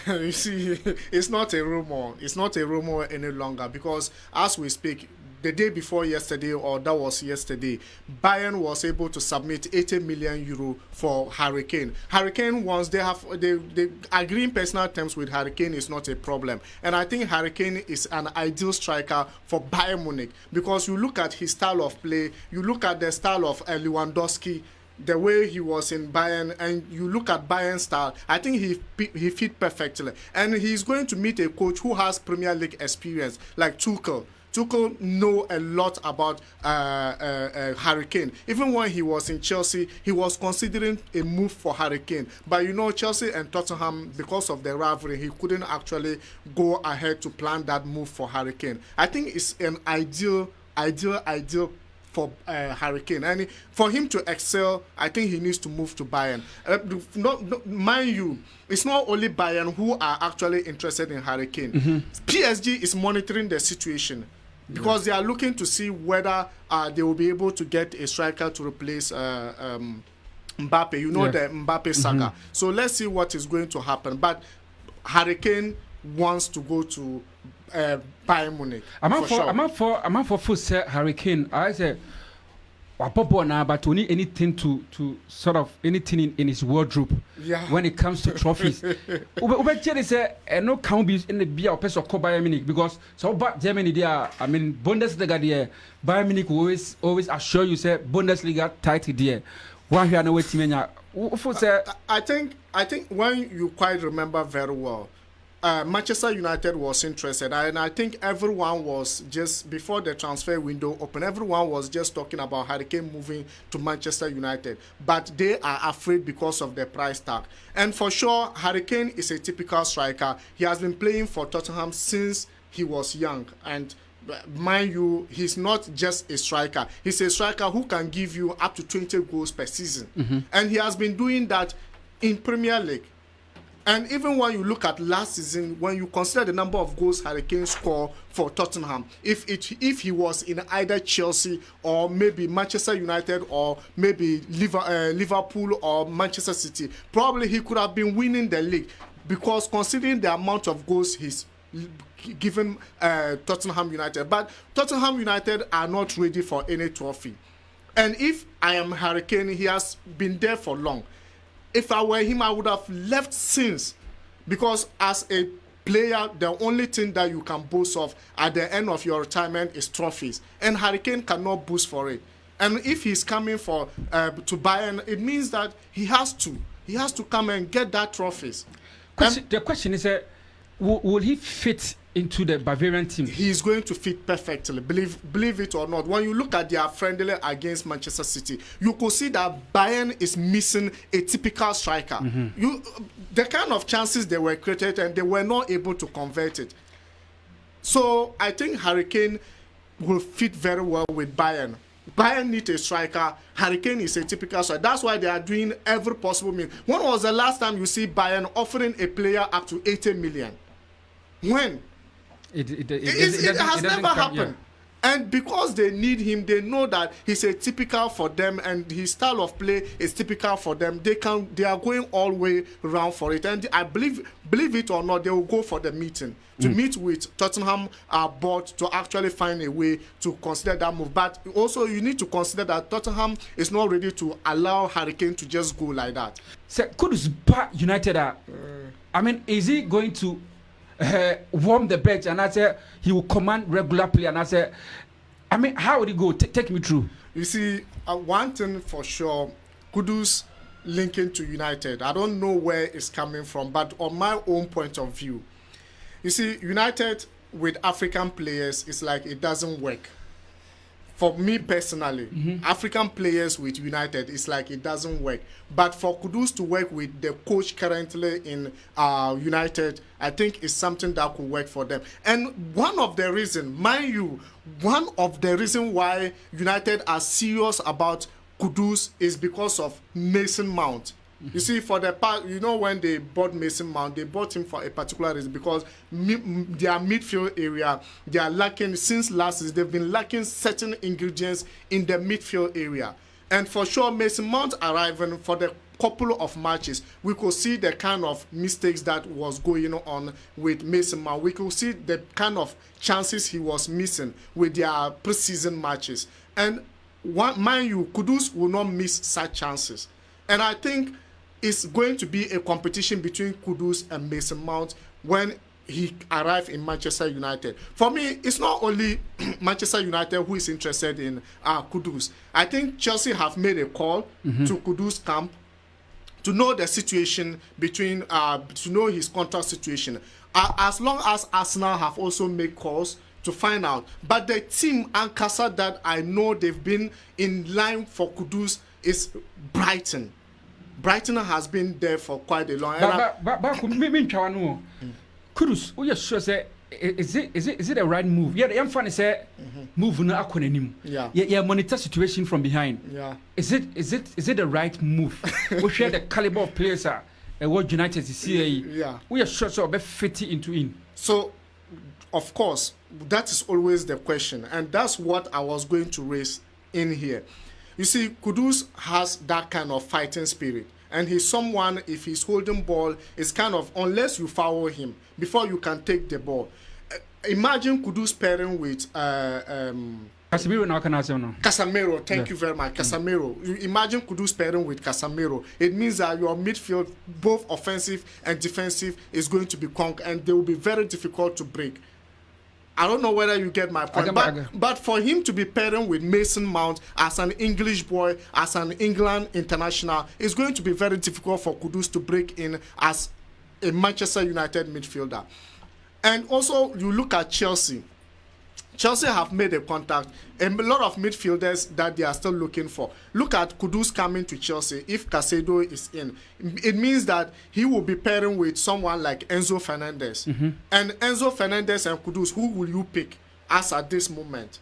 You see, it's not a rumor. It's not a rumor any longer because as we speak, the day before yesterday, or that was yesterday, Bayern was able to submit 80 million euro for Harry Kane. Harry Kane, once they agreeing personal terms with Harry Kane is not a problem. And I think Harry Kane is an ideal striker for Bayern Munich because you look at his style of play, you look at the style of Lewandowski, the way he was in Bayern, and you look at Bayern's style, I think he fit perfectly. And he's going to meet a coach who has Premier League experience, like Tuchel. Tuchel know a lot about Harry Kane. Even when he was in Chelsea, he was considering a move for Harry Kane. But you know, Chelsea and Tottenham, because of the rivalry, he couldn't actually go ahead to plan that move for Harry Kane. I think it's an ideal for Harry Kane. And for him to excel, I think he needs to move to Bayern. Mind you, it's not only Bayern who are actually interested in Harry Kane. PSG is monitoring the situation because they are looking to see whether they will be able to get a striker to replace Mbappe. You know, the Mbappe saga. So let's see what is going to happen. But Harry Kane wants to go to Bayern Munich. I'm up for full set Harry Kane. I say but only anything to sort of anything in his wardrobe when it comes to trophies. Ube say no can be in the beer of Bayern Munich because so back Germany there, I mean Bundesliga there, Bayern Munich always assure you say Bundesliga title there. Why you are no team? I think when you quite remember very well, Manchester United was interested, and I think everyone was just before the transfer window opened. Everyone was just talking about Harry Kane moving to Manchester United, but they are afraid because of the price tag. And for sure, Harry Kane is a typical striker. He has been playing for Tottenham since he was young, and mind you, he's not just a striker. He's a striker who can give you up to 20 goals per season, and he has been doing that in Premier League. And even when you look at last season, when you consider the number of goals Harry Kane scored for Tottenham, if he was in either Chelsea or maybe Manchester United or maybe Liverpool or Manchester City, probably he could have been winning the league because considering the amount of goals he's given Tottenham United. But Tottenham United are not ready for any trophy. And if I am Harry Kane, he has been there for long. If I were him, I would have left since, because as a player, the only thing that you can boast of at the end of your retirement is trophies, and Harry Kane cannot boast for it. And if he's coming to Bayern, it means that he has to come and get that trophies. The question is, will he fit into the Bavarian team? He's going to fit perfectly, believe it or not. When you look at their friendly against Manchester City, you could see that Bayern is missing a typical striker. The kind of chances they were created and they were not able to convert it. So I think Harry Kane will fit very well with Bayern. Bayern need a striker. Harry Kane is a typical striker. That's why they are doing every possible means. When was the last time you see Bayern offering a player up to 80 million? When? It has never happened. And because they need him, they know that he's a typical for them and his style of play is typical for them. They are going all the way around for it. And I believe it or not, they will go for the meeting to meet with Tottenham board to actually find a way to consider that move. But also you need to consider that Tottenham is not ready to allow Harry Kane to just go like that. So Kudus United I mean, is he going to warm the bench, and I said he will command regular play, and I said, I mean, how would he go? Take me through. You see, one thing for sure, Kudus linking to United, I don't know where it's coming from, but on my own point of view, you see, United with African players, it's like it doesn't work. For me personally, African players with United, it's like it doesn't work. But for Kudus to work with the coach currently in United, I think it's something that could work for them. And one of the reasons, mind you, why United are serious about Kudus is because of Mason Mount. You see, for the part, you know, when they bought Mason Mount, they bought him for a particular reason because their midfield area, they are lacking, since last season, they've been lacking certain ingredients in the midfield area. And for sure, Mason Mount arriving for the couple of matches, we could see the kind of mistakes that was going on with Mason Mount. We could see the kind of chances he was missing with their preseason matches. And mind you, Kudus will not miss such chances. And I think it's going to be a competition between Kudus and Mason Mount when he arrived in Manchester United. For me, it's not only Manchester United who is interested in Kudus. I think Chelsea have made a call to Kudus camp to know the situation between, to know his contract situation. As long as Arsenal have also made calls to find out. But the team and Casa that I know they've been in line for Kudus is Brighton. Brighton has been there for quite a long time. But Kudus, we are sure say is it the right move? Yeah, the young fan say move na akwanim. Yeah, monitor situation from behind. Yeah. Is it the right move? We share the caliber of players what United is here. Yeah. We are sure so be fit into in. So of course, that is always the question, and that's what I was going to raise in here. You see, Kudus has that kind of fighting spirit. And he's someone, if he's holding ball, it's kind of, unless you foul him, before you can take the ball. Imagine Kudus pairing with Casemiro now can answer now. Casemiro, thank you very much. Casemiro. You imagine Kudus pairing with Casemiro. It means that your midfield, both offensive and defensive, is going to be conquered, and they will be very difficult to break. I don't know whether you get my point, but for him to be pairing with Mason Mount as an English boy, as an England international, it's going to be very difficult for Kudus to break in as a Manchester United midfielder. And also, you look at Chelsea. Chelsea have made a contact, and a lot of midfielders that they are still looking for. Look at Kudus coming to Chelsea. If Caicedo is in, it means that he will be pairing with someone like Enzo Fernandez. And Enzo Fernandez and Kudus, who will you pick as at this moment?